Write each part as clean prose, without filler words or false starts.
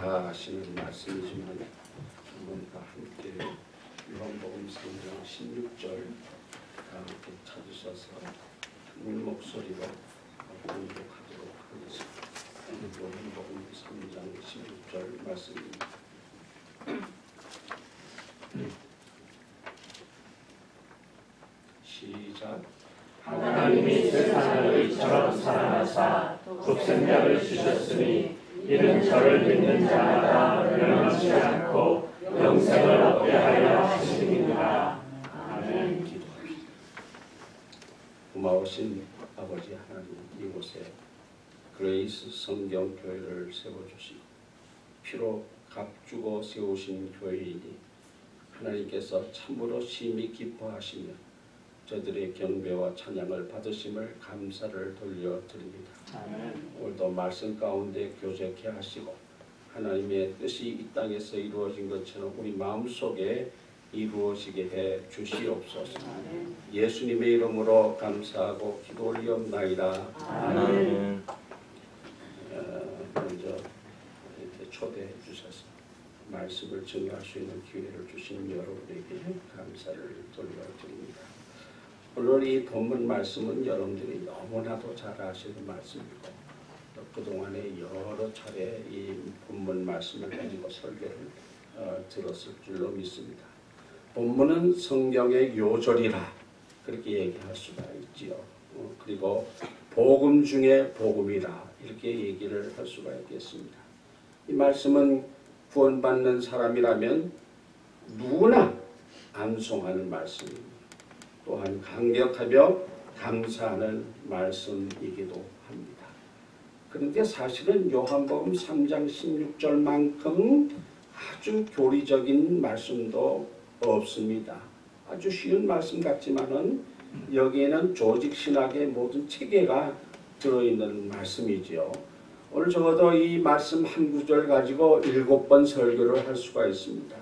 다 아시는 말씀이지만 한번 다 함께 요한복음 3장 16절 함께 찾으셔서 큰 목소리로 공독하도록 하겠습니다. 요한복음 3장 16절 말씀입니다. 시작. 하나님이 세상을 이처럼 사랑하사 독생자를 주셨으니 이는 저를 믿는 자마다 멸망치 않고 영생을 얻게 하려 하심이니라. 아멘. 고마우신 아버지 하나님, 이곳에 그레이스 성경교회를 세워주시고 피로 값주고 세우신 교회이니 하나님께서 참으로 심히 기뻐하시며 저들의 경배와 찬양을 받으심을 감사를 돌려드립니다. 오늘도 말씀 가운데 교제케 하시고 하나님의 뜻이 이 땅에서 이루어진 것처럼 우리 마음속에 이루어지게 해 주시옵소서. 예수님의 이름으로 감사하고 기도 올리옵나이다. 아멘. 먼저 이렇게 초대해 주셔서 말씀을 증거할 수 있는 기회를 주신 여러분에게 감사를 돌려드립니다. 오늘 이 본문 말씀은 여러분들이 너무나도 잘 아시는 말씀이고 또 그동안에 여러 차례 이 본문 말씀을 가지고 설교를 들었을 줄로 믿습니다. 본문은 성경의 요절이라 그렇게 얘기할 수가 있지요. 그리고 복음 중에 복음이라 이렇게 얘기를 할 수가 있겠습니다. 이 말씀은 구원받는 사람이라면 누구나 암송하는 말씀입니다. 또한 감격하며 감사하는 말씀이기도 합니다. 그런데 사실은 요한복음 3장 16절만큼 아주 교리적인 말씀도 없습니다. 아주 쉬운 말씀 같지만은 여기에는 조직신학의 모든 체계가 들어있는 말씀이지요. 오늘 적어도 이 말씀 한 구절 가지고 7번 설교를 할 수가 있습니다.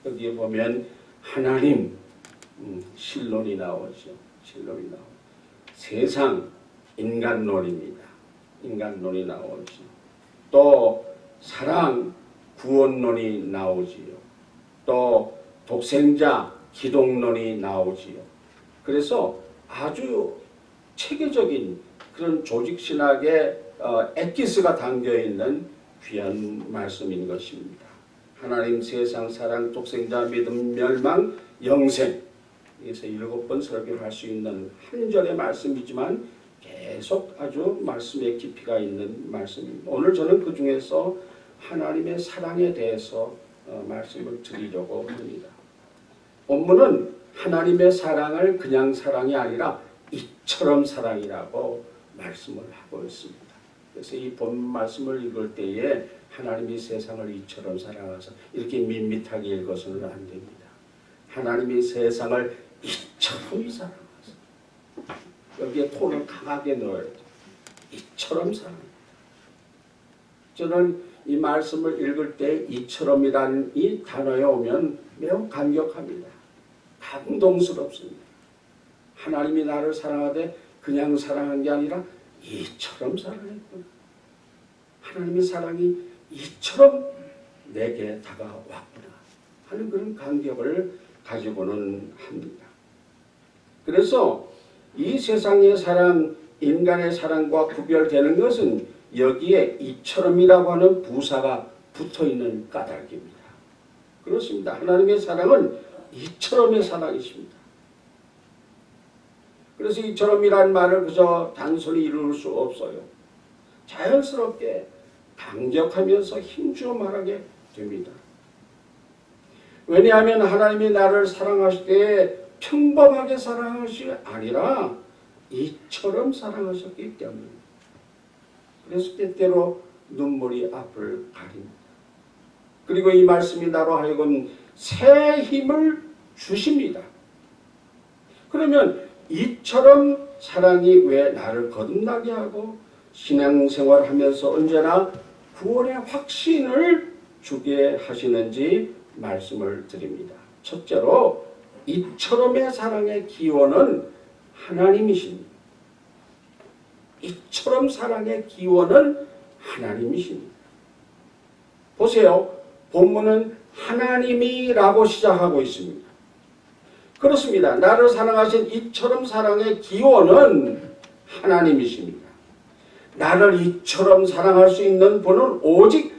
여기에 보면 하나님, 신론이 나오죠. 신론이 나오죠. 세상, 인간론입니다. 인간론이 나오죠. 또 사랑, 구원론이 나오지요. 또 독생자, 기독론이 나오지요. 그래서 아주 체계적인 그런 조직신학의 엑기스가 담겨있는 귀한 말씀인 것입니다. 하나님, 세상, 사랑, 독생자, 믿음, 멸망, 영생. 그래서 7번 설교를 할 수 있는 한 절의 말씀이지만 계속 아주 말씀의 깊이가 있는 말씀입니다. 오늘 저는 그 중에서 하나님의 사랑에 대해서 말씀을 드리려고 합니다. 본문은 하나님의 사랑을 그냥 사랑이 아니라 이처럼 사랑이라고 말씀을 하고 있습니다. 그래서 이 본 말씀을 읽을 때에 하나님이 세상을 이처럼 사랑하사 이렇게 밋밋하게 읽어서는 안 됩니다. 하나님이 세상을 이처럼 사랑하사 여기에 톤을 강하게 넣어야죠. 이처럼 사랑합니다. 저는 이 말씀을 읽을 때 이처럼이라는 이 단어에 오면 매우 감격합니다. 감동스럽습니다. 하나님이 나를 사랑하되 그냥 사랑한 게 아니라 이처럼 사랑했구나. 하나님의 사랑이 이처럼 내게 다가왔구나 하는 그런 감격을 가지고는 합니다. 그래서 이 세상의 사랑, 인간의 사랑과 구별되는 것은 여기에 이처럼이라고 하는 부사가 붙어있는 까닭입니다. 그렇습니다. 하나님의 사랑은 이처럼의 사랑이십니다. 그래서 이처럼이라는 말을 그저 단순히 이룰 수 없어요. 자연스럽게 강력하면서 힘주어 말하게 됩니다. 왜냐하면 하나님이 나를 사랑하실 때 평범하게 사랑하신 것이 아니라 이처럼 사랑하셨기 때문입니다. 그래서 때때로 눈물이 앞을 가립니다. 그리고 이 말씀이 나로 하여금 새 힘을 주십니다. 그러면 이처럼 사랑이 왜 나를 거듭나게 하고 신앙생활하면서 언제나 구원의 확신을 주게 하시는지 말씀을 드립니다. 첫째로 이처럼의 사랑의 기원은 하나님이십니다. 이처럼 사랑의 기원은 하나님이십니다. 보세요. 본문은 하나님이라고 시작하고 있습니다. 그렇습니다. 나를 사랑하신 이처럼 사랑의 기원은 하나님이십니다. 나를 이처럼 사랑할 수 있는 분은 오직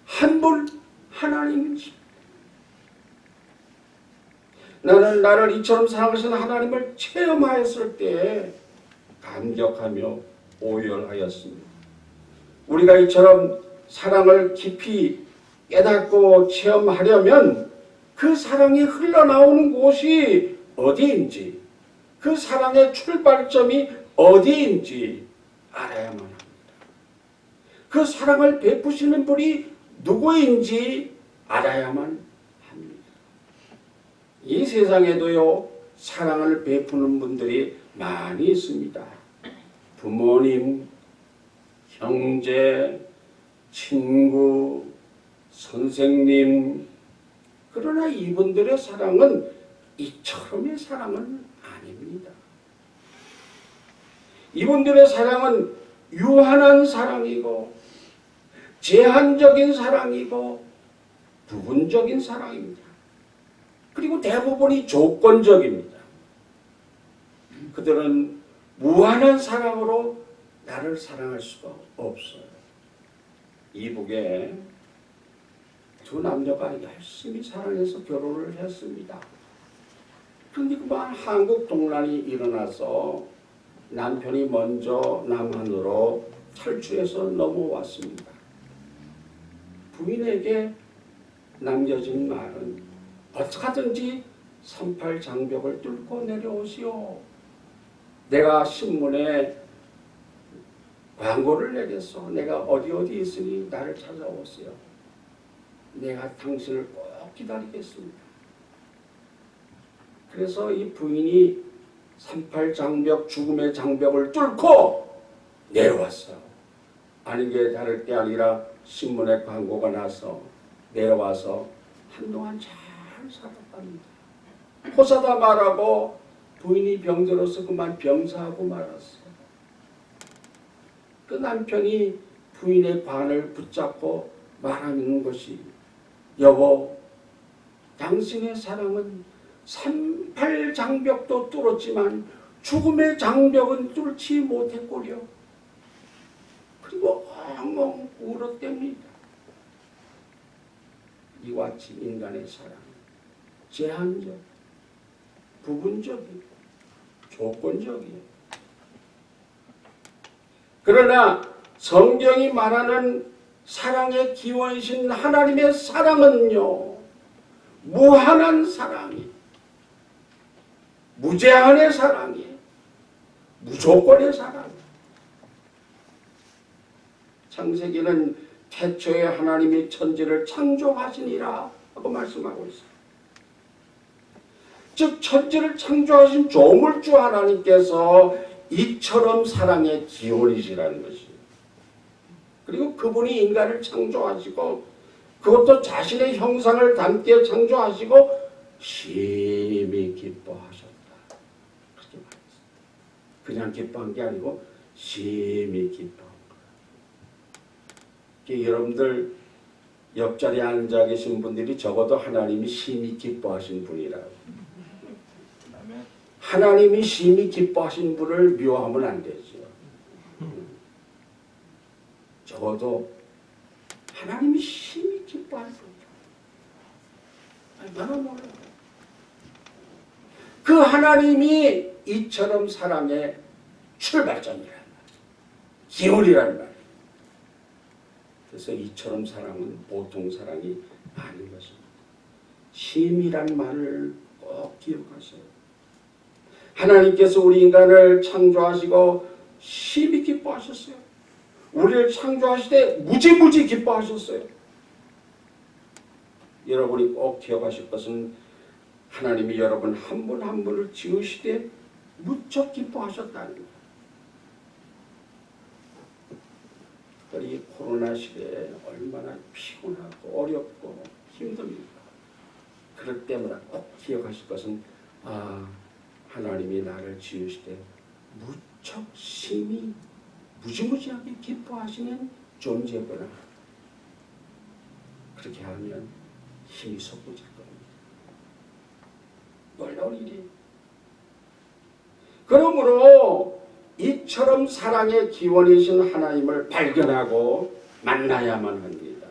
한 분 하나님이십니다. 나는 나를 이처럼 사랑하시는 하나님을 체험하였을 때 감격하며 오열하였습니다. 우리가 이처럼 사랑을 깊이 깨닫고 체험하려면 그 사랑이 흘러나오는 곳이 어디인지, 그 사랑의 출발점이 어디인지 알아야만 합니다. 그 사랑을 베푸시는 분이 누구인지 알아야만 합니다. 이 세상에도요, 사랑을 베푸는 분들이 많이 있습니다. 부모님, 형제, 친구, 선생님. 그러나 이분들의 사랑은 이처럼의 사랑은 아닙니다. 이분들의 사랑은 유한한 사랑이고 제한적인 사랑이고 부분적인 사랑입니다. 그리고 대부분이 조건적입니다. 그들은 무한한 사랑으로 나를 사랑할 수가 없어요. 이북에 두 남녀가 열심히 사랑해서 결혼을 했습니다. 그런데 그만 한국 동란이 일어나서 남편이 먼저 남한으로 탈출해서 넘어왔습니다. 부인에게 남겨진 말은 어떻게든지 38 장벽을 뚫고 내려오시오. 내가 신문에 광고를 내겠소. 내가 어디 있으니 나를 찾아오세요. 내가 당신을 꼭 기다리겠습니다. 그래서 이 부인이 38 장벽, 죽음의 장벽을 뚫고 내려왔어요. 아닌 게 다를 게 아니라 신문에 광고가 나서 내려와서 한동안 잘 살았답니다. 호사다 말하고 부인이 병들어서 그만 병사하고 말았어요. 그 남편이 부인의 관을 붙잡고 말하는 것이 여보, 당신의 사랑은 38 장벽도 뚫었지만 죽음의 장벽은 뚫지 못했구려. 그리고 엉엉 울었답니다. 이와 같이 인간의 사랑은 제한적, 부분적이고 조건적이에요. 그러나 성경이 말하는 사랑의 기원이신 하나님의 사랑은요, 무한한 사랑이, 무제한의 사랑이, 무조건의 사랑이. 창세기는 태초에 하나님이 천지를 창조하시니라 하고 말씀하고 있어요. 즉 천지를 창조하신 조물주 하나님께서 이처럼 사랑의 기원이시라는 것이에요. 그리고 그분이 인간을 창조하시고 그것도 자신의 형상을 담게 창조하시고 심히 기뻐하셨다. 그렇게 말했어요. 그냥 기뻐한 게 아니고 심히 기뻐한 거예요. 여러분들 옆자리에 앉아 계신 분들이 적어도 하나님이 심히 기뻐하신 분이라고. 하나님이 심히 기뻐하신 분을 미워하면 안 되죠. 적어도 하나님이 심히 기뻐할 분. 얼마나 몰라요. 그 하나님이 이처럼 사랑의 출발점이란 말이에요. 기원이란 말이에요. 그래서 이처럼 사랑은 보통 사랑이 아닌 것입니다. 심이란 말을 꼭 기억하세요. 하나님께서 우리 인간을 창조하시고 심히 기뻐하셨어요. 우리를 창조하실 때 무지무지 기뻐하셨어요. 여러분이 꼭 기억하실 것은 하나님이 여러분 한 분 한 분을 지으시되 무척 기뻐하셨다는 거예요. 특별히 코로나 시대에 얼마나 피곤하고 어렵고 힘듭니까? 그럴 때마다 꼭 기억하실 것은 하나님이 나를 지으시되 무척 심히 무지무지하게 기뻐하시는 존재구나. 그렇게 하면 힘이 솟구질 겁니다. 놀라운 일이에요. 그러므로 이처럼 사랑의 기원이신 하나님을 발견하고 만나야만 합니다.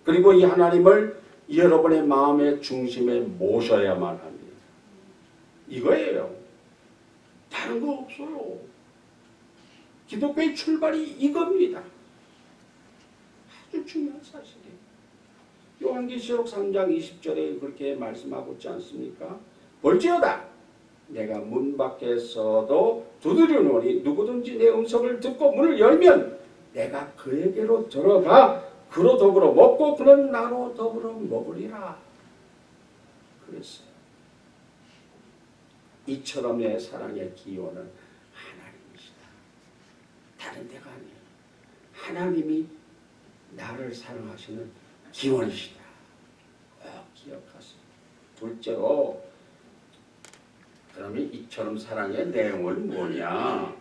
그리고 이 하나님을 여러분의 마음의 중심에 모셔야만 합니다. 이거예요. 다른 거 없어요. 기독교의 출발이 이겁니다. 아주 중요한 사실이에요. 요한계시록 3장 20절에 그렇게 말씀하고 있지 않습니까? 볼지어다 내가 문 밖에서도 두드리노니 누구든지 내 음성을 듣고 문을 열면 내가 그에게로 들어가 그로 더불어 먹고 그는 나로 더불어 먹으리라 그랬어요. 이처럼 내 사랑의 기원은 하나님이시다. 다른 데가 아니에요. 하나님이 나를 사랑하시는 기원이시다. 꼭 기억하세요. 둘째로 그러면 이처럼 사랑의 내용은 뭐냐?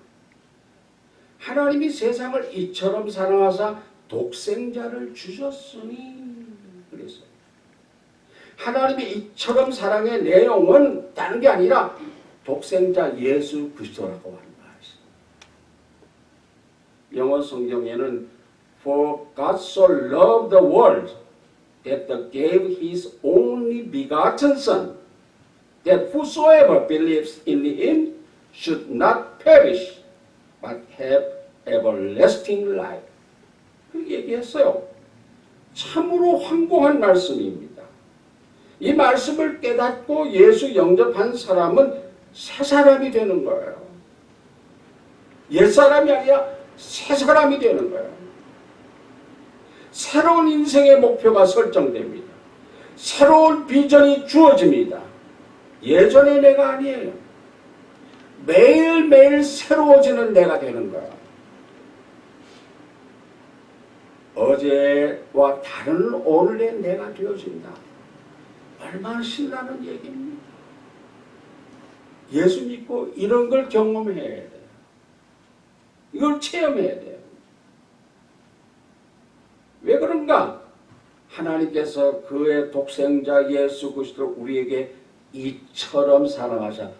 하나님이 세상을 이처럼 사랑하사 독생자를 주셨으니 그래서 하나님이 이처럼 사랑의 내용은 다른 게 아니라 독생자 예수 그리스도라고 하는 말이죠. 영어 성경에는 For God so loved the world that he gave his only begotten Son, that whosoever believes in him should not perish, but have everlasting life. 그렇게 얘기했어요. 참으로 황공한 말씀입니다. 이 말씀을 깨닫고 예수 영접한 사람은 새 사람이 되는 거예요. 옛 사람이 아니라 새 사람이 되는 거예요. 새로운 인생의 목표가 설정됩니다. 새로운 비전이 주어집니다. 예전의 내가 아니에요. 매일매일 새로워지는 내가 되는 거야. 어제와 다른 오늘의 내가 되어진다. 얼마나 신나는 얘기입니다. 예수 믿고 이런 걸 경험해야 돼요. 이걸 체험해야 돼요. 왜 그런가? 하나님께서 그의 독생자 예수 그리스도를 우리에게 이처럼 사랑하사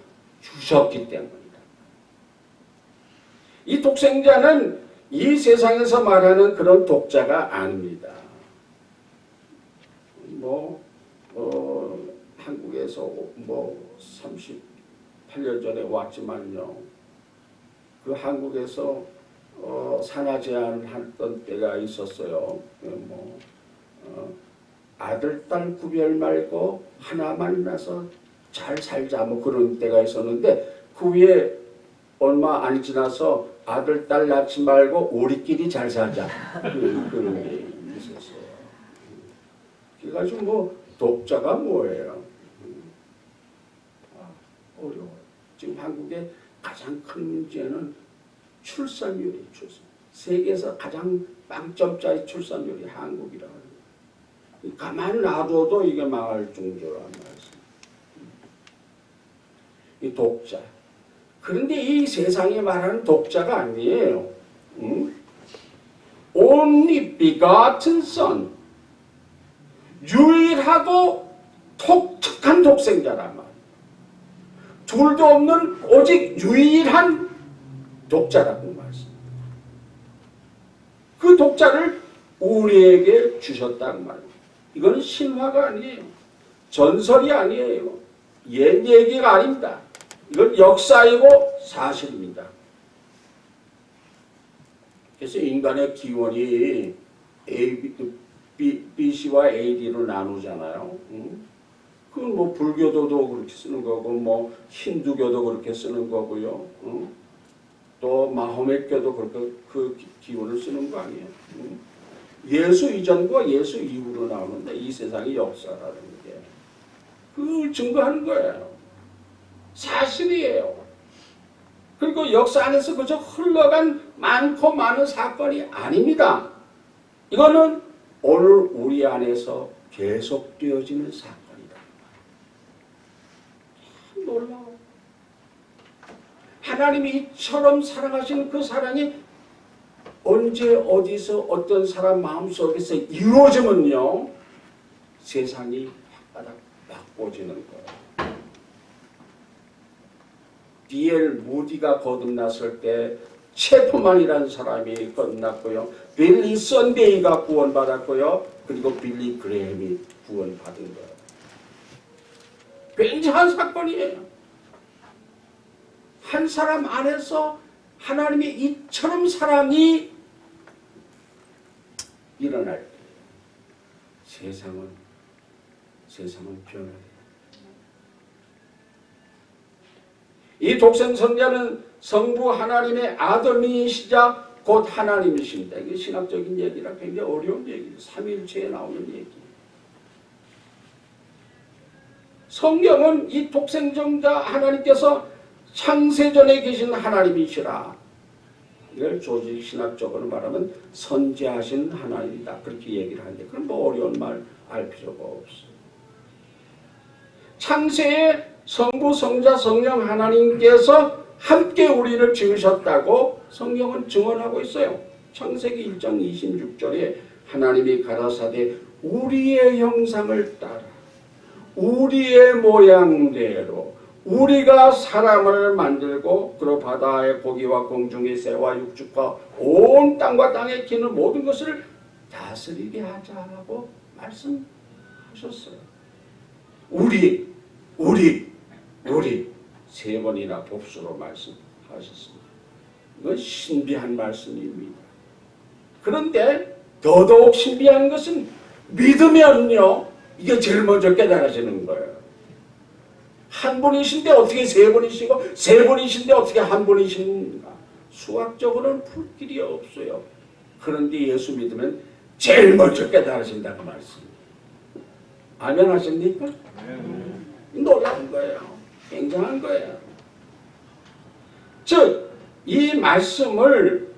주셨기 때문이다. 이 독생자는 이 세상에서 말하는 그런 독자가 아닙니다. 한국에서 38년 전에 왔지만요. 그 한국에서 산하 제한을 했던 때가 있었어요. 아들, 딸 구별 말고 하나 만나서 잘 살자 뭐 그런 때가 있었는데 그 위에 얼마 안 지나서 아들, 딸 낳지 말고 우리끼리 잘 살자 그런 게 있었어요. 그래가지고 독자가 뭐예요? 어려워요. 지금 한국의 가장 큰 문제는 출산율이 세계에서 가장 빵점짜리 출산율이 한국이라고 해요. 가만히 놔둬도 이게 망할 정도란 말이죠. 이 독자. 그런데 이 세상에 말하는 독자가 아니에요. Only begotten Son. 유일하고 독특한 독생자란 말이에요. 둘도 없는 오직 유일한 독자라고 말씀합니다. 그 독자를 우리에게 주셨다는 말이에요. 이건 신화가 아니에요. 전설이 아니에요. 옛 얘기가 아닙니다. 이건 역사이고 사실입니다. 그래서 인간의 기원이 BC와 AD로 나누잖아요. 그건 뭐 불교도도 그렇게 쓰는 거고 뭐 힌두교도 그렇게 쓰는 거고요. 또 마호메교도 그렇게 그 기원을 쓰는 거 아니에요. 예수 이전과 예수 이후로 나오는데 이 세상의 역사라는 게 그걸 증거하는 거예요. 사실이에요. 그리고 역사 안에서 그저 흘러간 많고 많은 사건이 아닙니다. 이거는 오늘 우리 안에서 계속되어지는 사건이다. 참 놀라워. 하나님이 이처럼 사랑하시는 그 사랑이 언제 어디서 어떤 사람 마음속에서 이루어지면요 세상이 바닥 바꿔지는 거예요. D.L. 무디가 거듭났을 때 체프만이라는 사람이 거듭났고요. 빌리 썬데이가 구원받았고요. 그리고 빌리 그레햄이 구원받은 거예요. 굉장한 사건이에요. 한 사람 안에서 하나님의 이처럼 사랑이 일어날 때 세상은 변해요. 이 독생성자는 성부 하나님의 아들이시자 곧 하나님이십니다. 이게 신학적인 얘기라 굉장히 어려운 얘기예요. 삼위일체에 나오는 얘기. 성경은 이 독생성자 하나님께서 창세전에 계신 하나님이시라. 이걸 조직신학적으로 말하면 선지하신 하나님이다. 그렇게 얘기를 하는데 그건 뭐 어려운 말 알 필요가 없어요. 창세에 성부, 성자, 성령 하나님께서 함께 우리를 지으셨다고 성경은 증언하고 있어요. 창세기 1장 26절에 하나님이 가라사대 우리의 형상을 따라 우리의 모양대로 우리가 사람을 만들고 그로 바다의 고기와 공중의 새와 육축과 온 땅과 땅에 기는 모든 것을 다스리게 하자라고 말씀하셨어요. 우리 세 번이나 복수로 말씀하셨습니다. 이건 신비한 말씀입니다. 그런데 더더욱 신비한 것은 믿으면요 이게 제일 먼저 깨달아지는 거예요. 한 분이신데 어떻게 세 분이시고 세 분이신데 어떻게 한 분이신가? 수학적으로는 풀 길이 없어요. 그런데 예수 믿으면 제일 먼저 깨달아진다 그 말씀입니다. 아멘 하십니까? 놀라운 거예요. 굉장한 거예요. 즉, 이 말씀을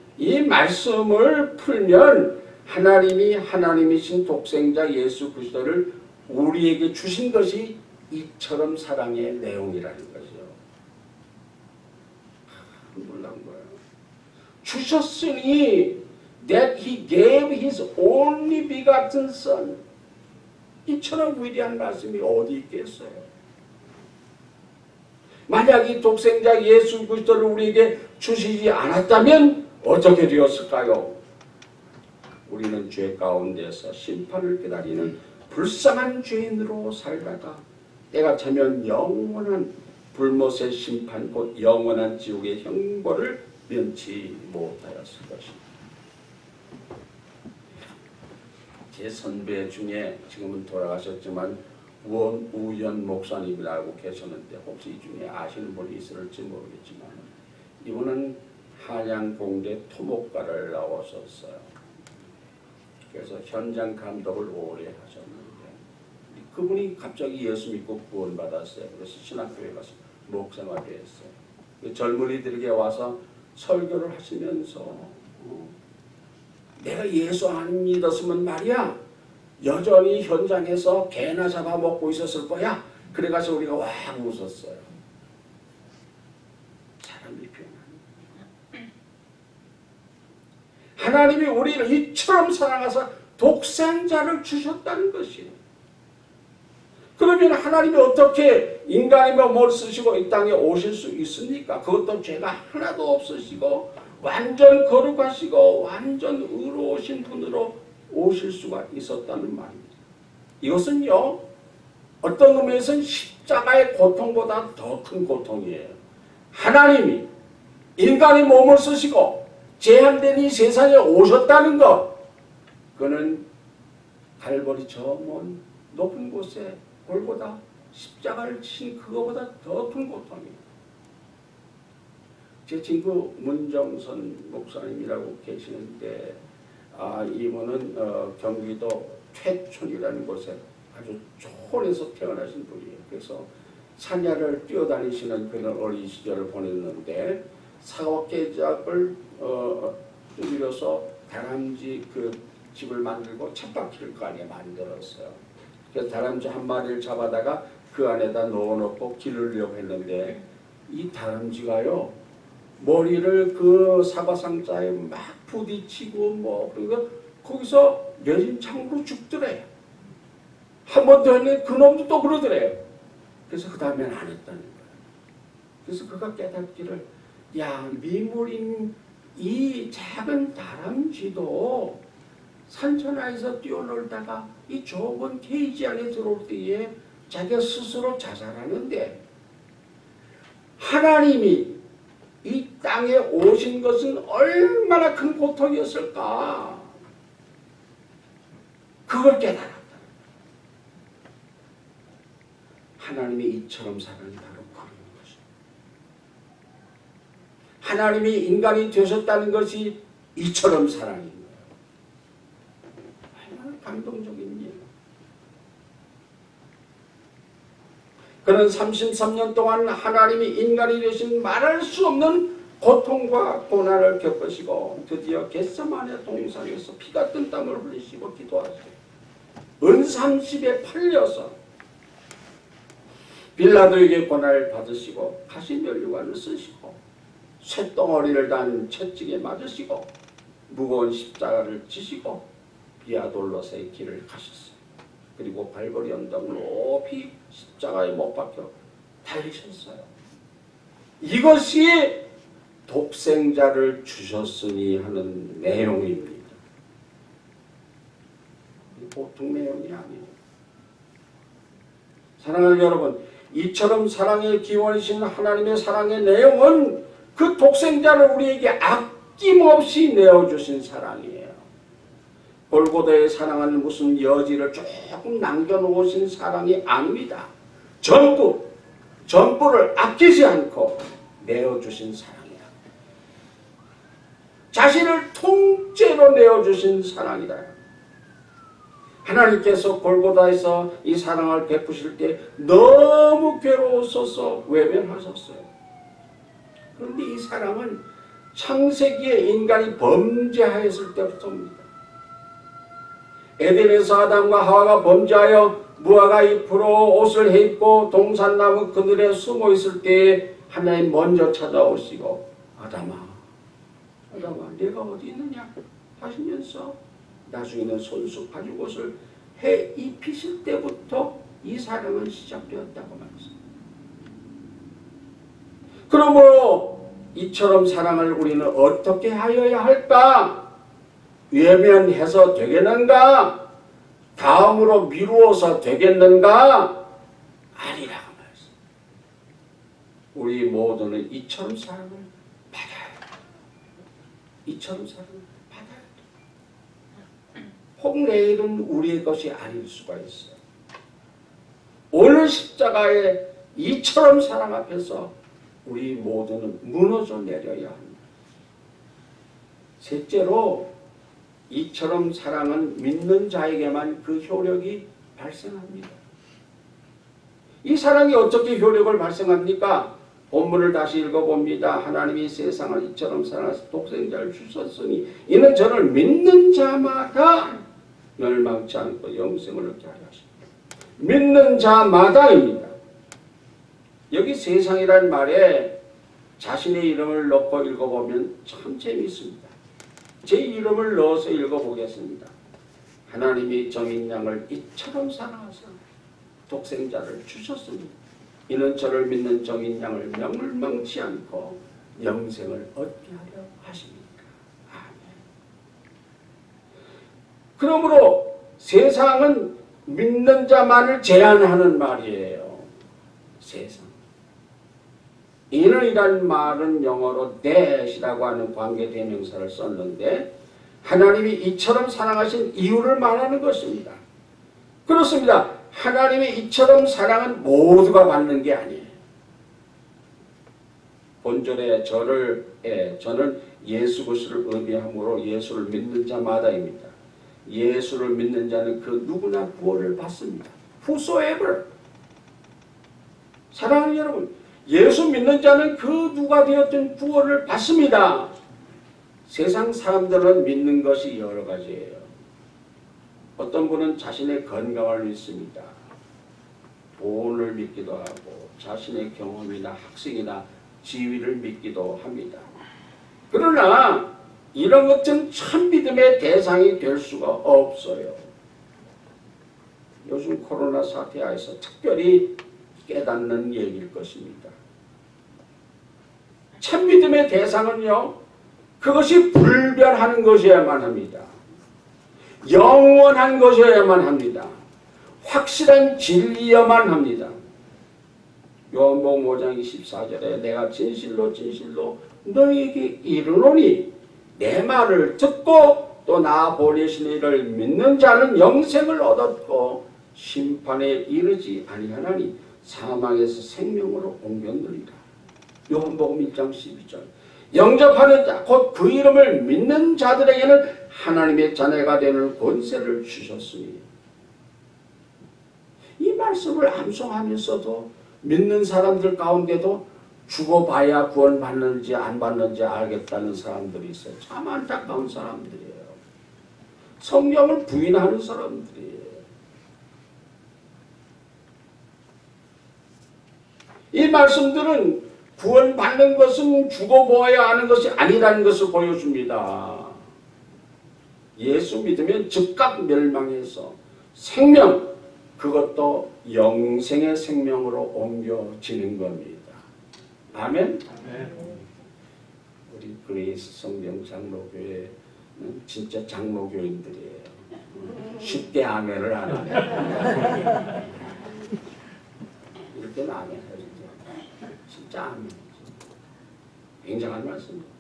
풀면 하나님이 하나님이신 독생자 예수 그리스도를 우리에게 주신 것이 이처럼 사랑의 내용이라는 거죠. 놀라운 거예요. 주셨으니 that he gave his only begotten son. 이처럼 위대한 말씀이 어디 있겠어요? 만약 이 독생자 예수 그리스도를 우리에게 주시지 않았다면 어떻게 되었을까요? 우리는 죄 가운데서 심판을 기다리는 불쌍한 죄인으로 살다가 때가 차면 영원한 불못의 심판 곧 영원한 지옥의 형벌을 면치 못하였을 것입니다. 제 선배 중에 지금은 돌아가셨지만 우연 목사님이라고 계셨는데 혹시 이 중에 아시는 분이 있을지 모르겠지만 이분은 한양공대 토목과를 나왔었어요. 그래서 현장 감독을 오래 하셨는데 그분이 갑자기 예수 믿고 구원받았어요. 그래서 신학교에 가서 목사가 됐어요. 젊은이들에게 와서 설교를 하시면서 내가 예수 안 믿었으면 말이야 여전히 현장에서 개나 잡아먹고 있었을 거야. 그래가지고 우리가 와 웃었어요. 사람이 변합니다. 하나님이 우리를 이처럼 사랑하사 독생자를 주셨다는 것이에요. 그러면 하나님이 어떻게 인간이면 뭘 쓰시고 이 땅에 오실 수 있습니까? 그것도 죄가 하나도 없으시고 완전 거룩하시고 완전 의로우신 분으로 오실 수가 있었다는 말입니다. 이것은요 어떤 의미에서는 십자가의 고통보다 더 큰 고통이에요. 하나님이 인간의 몸을 쓰시고 제한된 이 세상에 오셨다는 것, 그는 갈보리 저 먼 높은 곳에 골고다 십자가를 친 그거보다 더 큰 고통이에요. 제 친구 문정선 목사님이라고 계시는데 이분은 경기도 퇴촌이라는 곳에 아주 촌에서 태어나신 분이에요. 그래서 산야를 뛰어다니시는 그런 어린 시절을 보냈는데 사과깨작을 뚫려서 다람쥐 그 집을 만들고 쳇바퀴를 그 안에 만들었어요. 그래서 다람쥐 한 마리를 잡아다가 그 안에다 넣어놓고 기르려고 했는데 이 다람쥐가요 머리를 그 사과상자에 막 부딪히고 뭐 그러니까 거기서 내진 창으로 죽더래요. 한 번 더 했는데 그놈도 또 그러더래요. 그래서 그 다음에는 안 했다는 거예요. 그래서 그가 깨닫기를 야 미물인 이 작은 다람쥐도 산천하에서 뛰어놀다가 이 좁은 케이지 안에 들어올 때에 자기가 스스로 자살하는데 하나님이 이 땅에 오신 것은 얼마나 큰 고통이었을까. 그걸 깨달았다. 하나님이 이처럼 사랑이 바로 그런 것입니다. 하나님이 인간이 되셨다는 것이 이처럼 사랑인 거예요. 얼마나 감동적인 일. 그는 33년 동안 하나님이 인간이 되신 말할 수 없는 고통과 고난을 겪으시고 드디어 겟세마네 동산에서 피 같은 땀을 흘리시고 기도하세요. 은삼십에 팔려서 빌라도에게 고난을 받으시고 가시면류관을 쓰시고 쇳덩어리를 단 채찍에 맞으시고 무거운 십자가를 지시고 비아돌로스의 길을 가셨어요. 그리고 발걸이 언덕 높이 십자가에 못 박혀 달리셨어요. 이것이 독생자를 주셨으니 하는 내용입니다. 보통 내용이 아니에요. 사랑하는 여러분, 이처럼 사랑의 기원이신 하나님의 사랑의 내용은 그 독생자를 우리에게 아낌없이 내어주신 사랑이에요. 골고다의 사랑은 무슨 여지를 조금 남겨놓으신 사랑이 아닙니다. 전부를 아끼지 않고 내어주신 사랑이다. 자신을 통째로 내어주신 사랑이다. 하나님께서 골고다에서 이 사랑을 베푸실 때 너무 괴로우셔서 외면하셨어요. 그런데 이 사랑은 창세기에 인간이 범죄하였을 때부터입니다. 에덴에서 아담과 하와가 범죄하여 무화과 잎으로 옷을 해입고 동산나무 그늘에 숨어 있을 때에 하나님 먼저 찾아오시고 아담아 네가 어디 있느냐 하시면서 나중에는 손수 가죽옷을 해 입히실 때부터 이 사랑은 시작되었다고 말했습니다. 그러므로 이처럼 사랑을 우리는 어떻게 하여야 할까? 외면해서 되겠는가? 다음으로 미루어서 되겠는가? 아니라고 말했습니다. 우리 모두는 이처럼 사랑을 받아야 합니다. 이처럼 사랑을 받아야 합니다. 혹 내일은 우리의 것이 아닐 수가 있어요. 오늘 십자가에 이처럼 사랑 앞에서 우리 모두는 무너져 내려야 합니다. 셋째로 이처럼 사랑은 믿는 자에게만 그 효력이 발생합니다. 이 사랑이 어떻게 효력을 발생합니까? 본문을 다시 읽어봅니다. 하나님이 세상을 이처럼 사랑하사 독생자를 주셨으니 이는 저를 믿는 자마다 멸망치 않고 영생을 얻게 하려 하십니다. 믿는 자마다입니다. 여기 세상이란 말에 자신의 이름을 넣고 읽어보면 참 재미있습니다. 제 이름을 넣어서 읽어보겠습니다. 하나님이 정인 양을 이처럼 사랑하사 독생자를 주셨으니 이는 저를 믿는 정인 양을 멸망치 않고 영생을 얻게 하려 하십니까? 아멘. 그러므로 세상은 믿는 자만을 제한하는 말이에요. 세상. 이는이란 말은 영어로 that이라고 하는 관계대명사를 썼는데 하나님이 이처럼 사랑하신 이유를 말하는 것입니다. 그렇습니다. 하나님이 이처럼 사랑은 모두가 받는 게 아니에요. 본절에 저는 예수 그리스도를 의미함으로 예수를 믿는 자마다입니다. 예수를 믿는 자는 그 누구나 구원을 받습니다. Whosoever. 사랑하는 여러분, 예수 믿는 자는 그 누가 되었든 구원을 받습니다. 세상 사람들은 믿는 것이 여러 가지예요. 어떤 분은 자신의 건강을 믿습니다. 돈을 믿기도 하고 자신의 경험이나 학식이나 지위를 믿기도 합니다. 그러나 이런 것은 참 믿음의 대상이 될 수가 없어요. 요즘 코로나 사태하에서 특별히 깨닫는 얘기일 것입니다. 참 믿음의 대상은요, 그것이 불변하는 것이어야만 합니다. 영원한 것이어야만 합니다. 확실한 진리여만 합니다. 요한복음 5장 24절에 내가 진실로 진실로 너희에게 이르노니 내 말을 듣고 또 나 보내신 이를 믿는 자는 영생을 얻었고 심판에 이르지 아니하나니 사망에서 생명으로 옮겼느니라. 요한복음 1장 12절. 영접하는 자 곧 그 이름을 믿는 자들에게는 하나님의 자녀가 되는 권세를 주셨으니, 이 말씀을 암송하면서도 믿는 사람들 가운데도 죽어봐야 구원받는지 안 받는지 알겠다는 사람들이 있어요. 참 안타까운 사람들이에요. 성경을 부인하는 사람들이에요. 이 말씀들은 구원받는 것은 죽어보아야 하는 것이 아니라는 것을 보여줍니다. 예수 믿으면 즉각 멸망해서 생명, 그것도 영생의 생명으로 옮겨지는 겁니다. 아멘? 우리 그레이스 성령 장로교회는 진짜 장로교인들이에요. 쉽게 아멘을 안 하네. 이렇게는 아멘 해야지. 진짜 아멘이지. 굉장한 말씀입니다.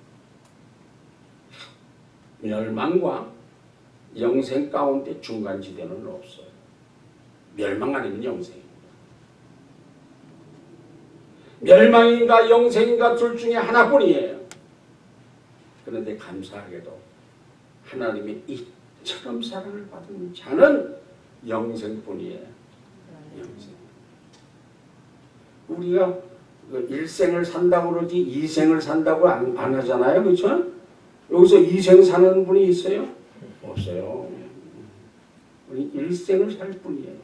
멸망과 영생 가운데 중간지대는 없어요. 멸망 아니면 영생입니다. 멸망인가 영생인가 둘 중에 하나뿐이에요. 그런데 감사하게도 하나님이 이처럼 사랑을 받은 자는 영생뿐이에요. 영생. 우리가 일생을 산다고 그러지 이생을 산다고 안 하잖아요. 그렇죠? 여기서 이생 사는 분이 있어요? 없어요. 우리 일생을 살 뿐이에요.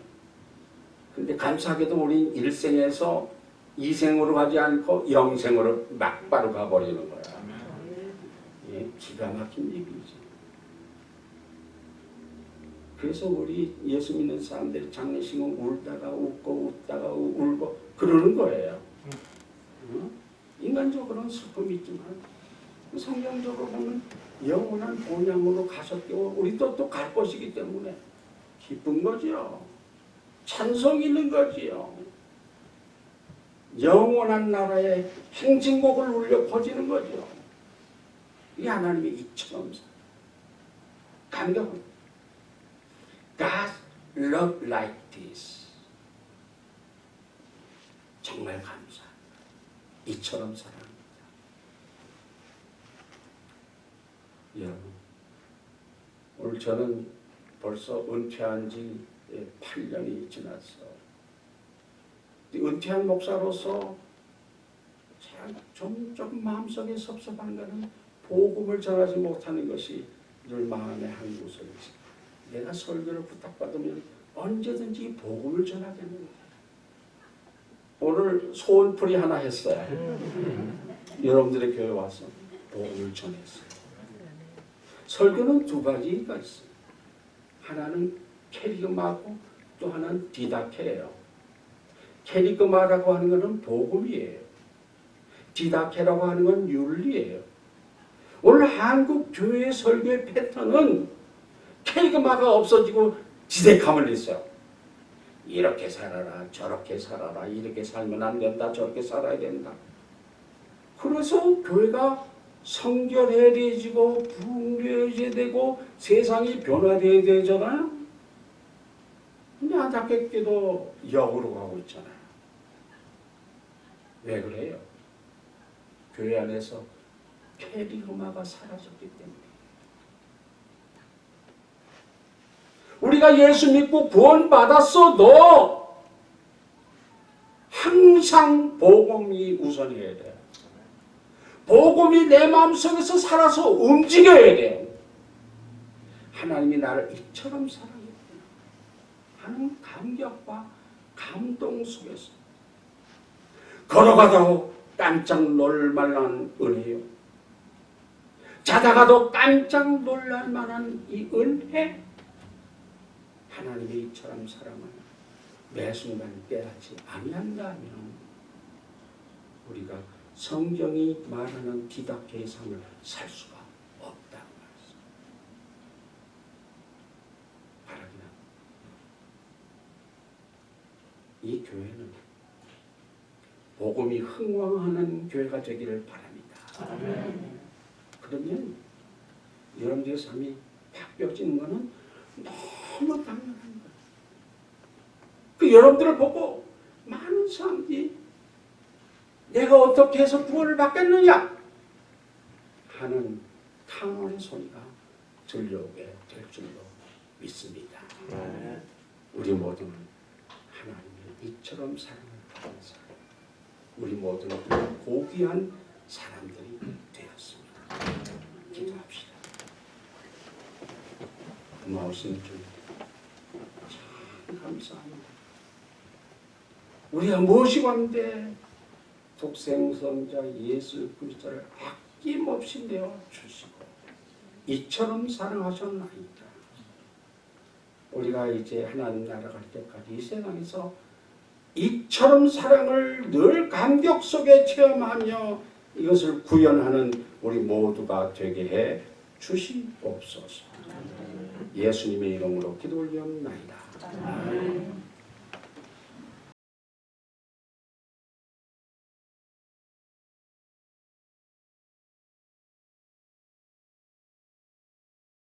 근데 감사하게도 우리 일생에서 이생으로 가지 않고 영생으로 막바로 가버리는 거야. 예, 기가 막힌 얘기지. 그래서 우리 예수 믿는 사람들이 장례식은 울다가 웃고 웃다가 울고 그러는 거예요. 인간적으로는 슬픔이 있지만 성경적으로 보면 영원한 본향으로 가셨고 우리도 또 갈 것이기 때문에 기쁜 거지요. 찬송 있는 거지요. 영원한 나라의 행진곡을 울려 퍼지는 거죠. 이 하나님의 이처럼 감격은 God love like this. 정말 감사. 이처럼 사랑합니다. 여러분, 오늘 저는 벌써 은퇴한 지 8년이 지났어. 은퇴한 목사로서 조금 마음속에 섭섭한 것은 복음을 전하지 못하는 것이 늘 마음의 한 구석이 있어요. 내가 설교를 부탁받으면 언제든지 복음을 전하겠는데 오늘 소원풀이 하나 했어요. 여러분들의 교회 와서 복음을 전했어요. 설교는 두 가지가 있어요. 하나는 캐리그마고 또 하나는 디다케예요. 캐리그마라고 하는 것은 복음이에요. 디다케라고 하는 건 윤리예요. 오늘 한국 교회의 설교의 패턴은 캐리그마가 없어지고 디데카만 있어요. 이렇게 살아라, 저렇게 살아라, 이렇게 살면 안 된다, 저렇게 살아야 된다. 그래서 교회가 성결해지고 분류해야 되고 세상이 변화되어야 되잖아요. 근데 안타깝게도 역으로 가고 있잖아요. 왜 그래요? 교회 안에서 캐리그마가 사라졌기 때문에. 우리가 예수 믿고 구원받았어도 항상 복음이 우선이어야 돼요. 복음이 내 마음속에서 살아서 움직여야 돼요. 하나님이 나를 이처럼 사랑했구나 하는 감격과 감동 속에서 걸어가다가 깜짝 놀랄 만한 은혜요. 자다가도 깜짝 놀랄 만한 이 은혜. 하나님의 이처럼 사랑을 매 순간 깨닫지 아니한다면 우리가 성경이 말하는 디다케의 삶을 살 수가 없다는 말씀. 바라기나 이 교회는 복음이 흥왕하는 교회가 되기를 바랍니다. 아멘. 그러면 여러분들의 삶이 바뀌어지는 것은 너무 당연한 거예요. 그 여러분들을 보고 많은 사람들이 내가 어떻게 해서 구원을 받겠느냐 하는 탐원의 소리가 들려오게 될 줄로 믿습니다. 네. 우리 모두는 하나님의 이처럼 사랑을 받은 사람, 우리 모두는 고귀한 사람들이 되었습니다. 기도합시다. 고마우신 주, 참 감사합니다. 우리가 무엇이 관대 독생성자 예수 그리스도를 아낌없이 내어 주시고 이처럼 사랑하셨나이다. 우리가 이제 하나님 나라 갈 때까지 이 세상에서 이처럼 사랑을 늘 감격 속에 체험하며 이것을 구현하는 우리 모두가 되게 해 주시옵소서. 예수님의 이름으로 기도 올리옵나이다. 아멘.